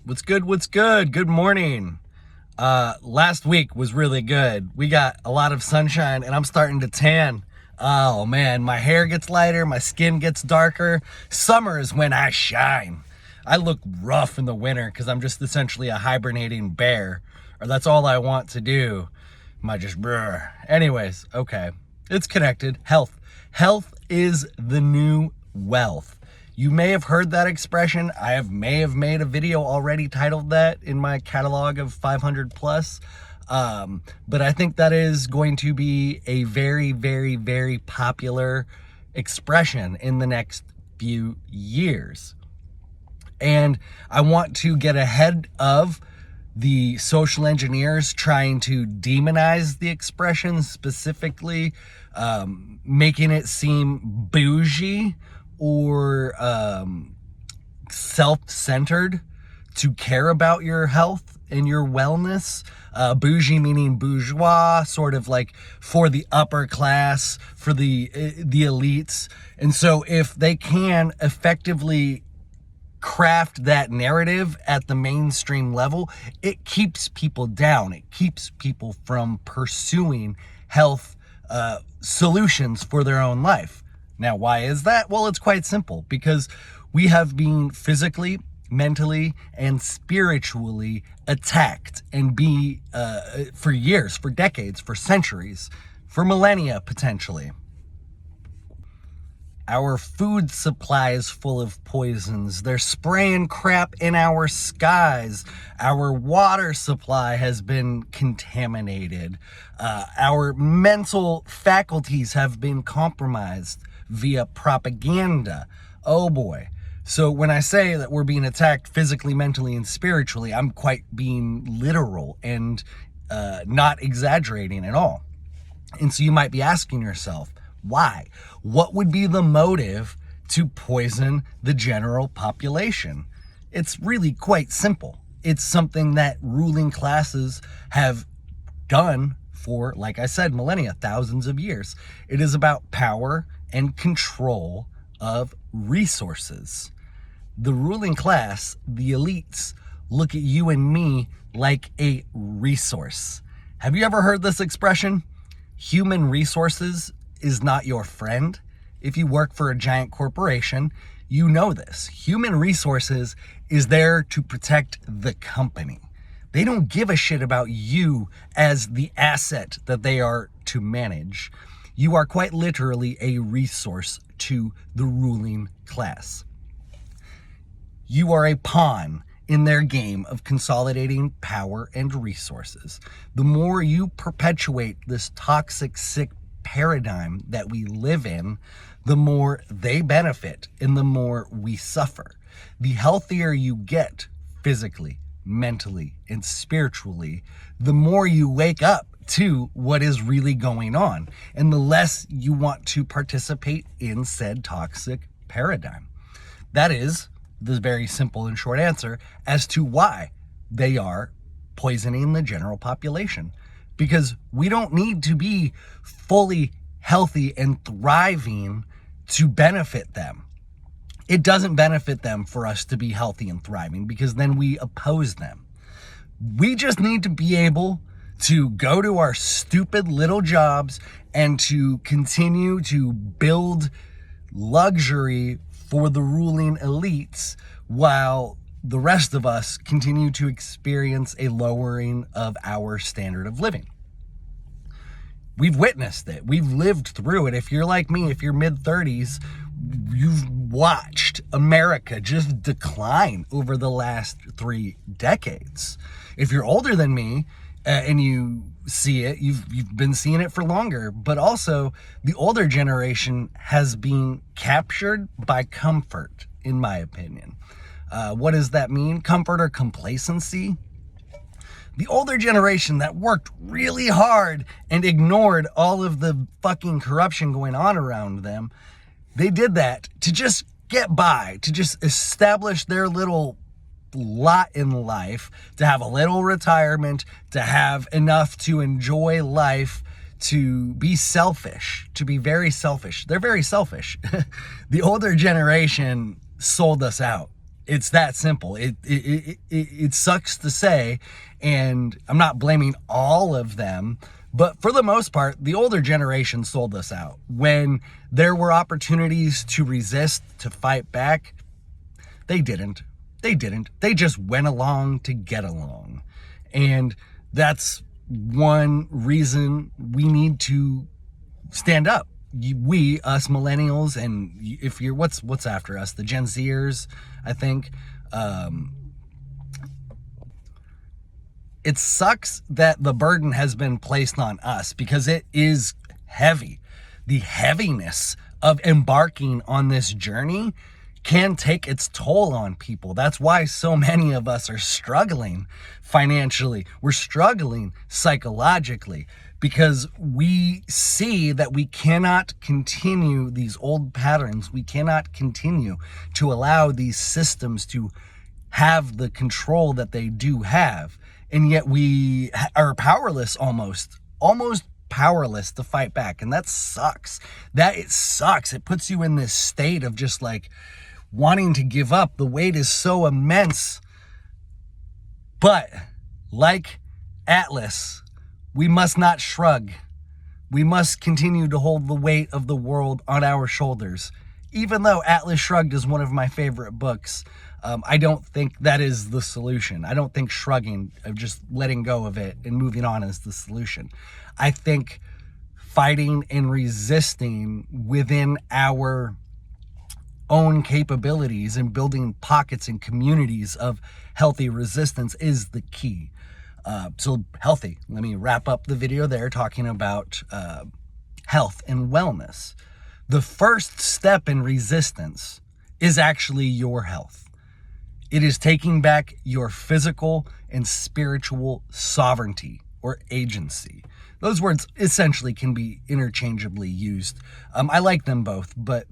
What's good? What's good? Good morning. Last week was really good. We got a lot of sunshine and I'm starting to tan. Oh man, my hair gets lighter, my skin gets darker. Summer is when I shine. I look rough in the winter because I'm just essentially a hibernating bear, or that's all I want to do. My just brr. Anyways, okay. It's connected. Health. Health is the new wealth. You may have heard that expression. may have made a video already titled that in my catalog of 500 plus. But I think that is going to be a very, very, very popular expression in the next few years. And I want to get ahead of the social engineers trying to demonize the expression, specifically making it seem bougie or self-centered to care about your health and your wellness. Bougie meaning bourgeois, sort of like for the upper class, for the elites. And so if they can effectively craft that narrative at the mainstream level, it keeps people down. It keeps people from pursuing health solutions for their own life. Now, why is that? Well, it's quite simple, because we have been physically, mentally, and spiritually attacked and for years, for decades, for centuries, for millennia, potentially. Our food supply is full of poisons. They're spraying crap in our skies. Our water supply has been contaminated. Our mental faculties have been compromised via propaganda. Oh boy. So when I say that we're being attacked physically, mentally, and spiritually, I'm quite being literal and not exaggerating at all. And so you might be asking yourself, why? What would be the motive to poison the general population? It's really quite simple. It's something that ruling classes have done for, like I said, millennia, thousands of years. It is about power and control of resources. The ruling class, the elites, look at you and me like a resource. Have you ever heard this expression? Human resources is not your friend. If you work for a giant corporation, you know this. Human resources is there to protect the company. They don't give a shit about you as the asset that they are to manage. You are quite literally a resource to the ruling class. You are a pawn in their game of consolidating power and resources. The more you perpetuate this toxic, sick paradigm that we live in, the more they benefit and the more we suffer. The healthier you get physically, mentally, and spiritually, the more you wake up to what is really going on, and the less you want to participate in said toxic paradigm. That is the very simple and short answer as to why they are poisoning the general population. Because we don't need to be fully healthy and thriving to benefit them. It doesn't benefit them for us to be healthy and thriving, because then we oppose them. We just need to be able to go to our stupid little jobs and to continue to build luxury for the ruling elites, while the rest of us continue to experience a lowering of our standard of living. We've witnessed it. We've lived through it. If you're like me, if you're mid-30s, you've watched America just decline over the last 3 decades. If you're older than me and you see it, you've been seeing it for longer. But also, the older generation has been captured by comfort, in my opinion. What does that mean? Comfort or complacency? The older generation that worked really hard and ignored all of the fucking corruption going on around them, they did that to just get by, to just establish their little lot in life, to have a little retirement, to have enough to enjoy life, to be selfish, to be very selfish. They're very selfish. The older generation sold us out. It's that simple. It sucks to say, and I'm not blaming all of them, but for the most part, the older generation sold us out. When there were opportunities to resist, to fight back, they didn't. They just went along to get along. And that's one reason we need to stand up. We, us millennials, and if you're, what's after us, the Gen Zers, I think, it sucks that the burden has been placed on us because it is heavy. The heaviness of embarking on this journey can take its toll on people. That's why so many of us are struggling financially. We're struggling psychologically because we see that we cannot continue these old patterns. We cannot continue to allow these systems to have the control that they do have. And yet we are powerless, almost powerless to fight back. And that sucks. It sucks. It puts you in this state of just like wanting to give up. The weight is so immense. But like Atlas, we must not shrug. We must continue to hold the weight of the world on our shoulders. Even though Atlas Shrugged is one of my favorite books, I don't think that is the solution. I don't think shrugging, of just letting go of it and moving on, is the solution. I think fighting and resisting within our own capabilities and building pockets and communities of healthy resistance is the key. So healthy, let me wrap up the video there talking about health and wellness. The first step in resistance is actually your health. It is taking back your physical and spiritual sovereignty or agency. Those words essentially can be interchangeably used. I like them both, but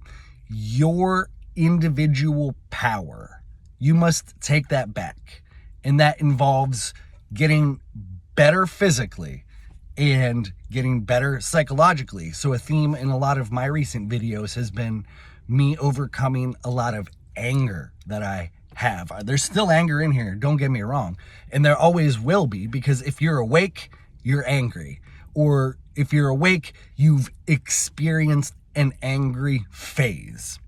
your individual power, you must take that back. And that involves getting better physically and getting better psychologically. So a theme in a lot of my recent videos has been me overcoming a lot of anger that I have. There's still anger in here, don't get me wrong. And there always will be, because if you're awake, you're angry. Or if you're awake, you've experienced an angry phase.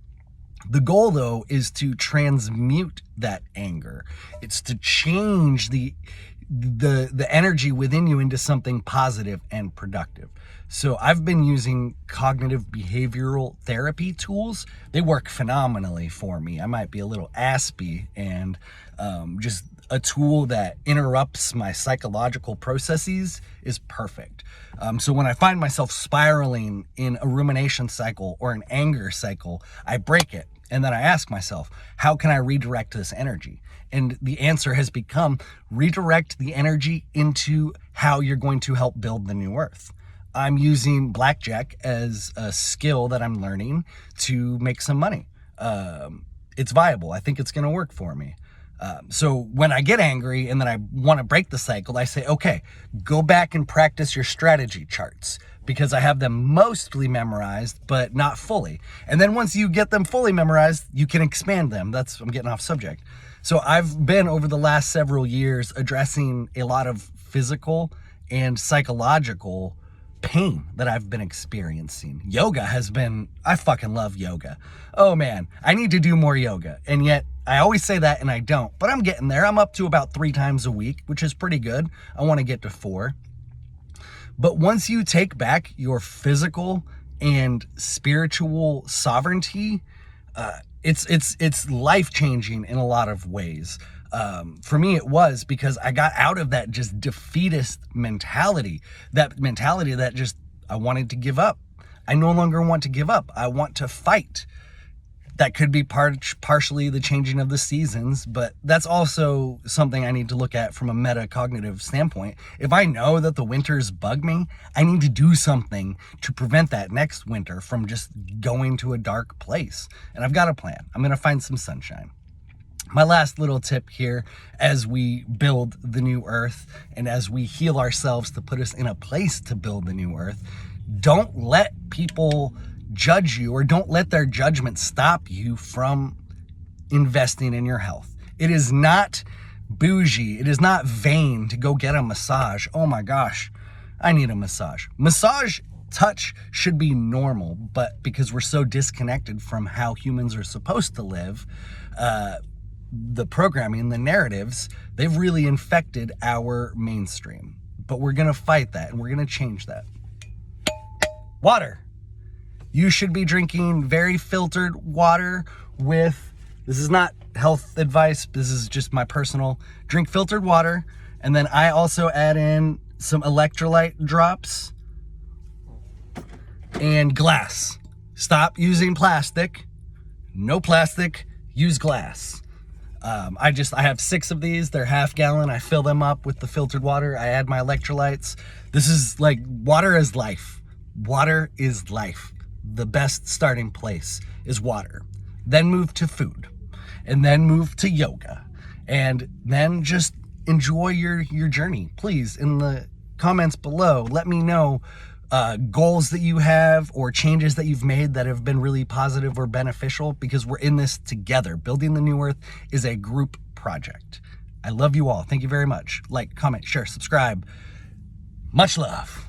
The goal, though, is to transmute that anger. It's to change the energy within you into something positive and productive. So I've been using cognitive behavioral therapy tools. They work phenomenally for me. I might be a little aspy, and just a tool that interrupts my psychological processes is perfect. So when I find myself spiraling in a rumination cycle or an anger cycle, I break it. And then I ask myself, how can I redirect this energy? And the answer has become redirect the energy into how you're going to help build the new earth. I'm using blackjack as a skill that I'm learning to make some money. It's viable. I think it's going to work for me. So when I get angry and then I want to break the cycle, I say, okay, go back and practice your strategy charts, because I have them mostly memorized, but not fully. And then once you get them fully memorized, you can expand them. I'm getting off subject. So I've been, over the last several years, addressing a lot of physical and psychological pain that I've been experiencing. Yoga has been, I fucking love yoga. Oh man, I need to do more yoga. And yet I always say that and I don't, but I'm getting there. I'm up to about 3 times a week, which is pretty good. I want to get to 4. But once you take back your physical and spiritual sovereignty, it's life-changing in a lot of ways. For me, it was, because I got out of that just defeatist mentality, that just, I wanted to give up. I no longer want to give up. I want to fight. That could be partially the changing of the seasons, but that's also something I need to look at from a metacognitive standpoint. If I know that the winters bug me, I need to do something to prevent that next winter from just going to a dark place. And I've got a plan. I'm going to find some sunshine. My last little tip here, as we build the new earth and as we heal ourselves to put us in a place to build the new earth, don't let people judge you, or don't let their judgment stop you from investing in your health. It is not bougie. It is not vain to go get a massage. Oh my gosh, I need a massage. Massage touch should be normal, but because we're so disconnected from how humans are supposed to live, the programming, the narratives, they've really infected our mainstream. But we're going to fight that, and we're going to change that. Water. You should be drinking very filtered water with, this is not health advice, this is just my personal, drink filtered water. And then I also add in some electrolyte drops and glass. Stop using plastic. No plastic, use glass. I have 6 of these. They're half gallon. I fill them up with the filtered water. I add my electrolytes. This is like, water is life. Water is life. The best starting place is water. Then move to food, and then move to yoga, and then just enjoy your journey. Please, in the comments below, let me know goals that you have or changes that you've made that have been really positive or beneficial, because we're in this together. Building the New Earth is a group project. I love you all. Thank you very much. Like, comment, share, subscribe. Much love.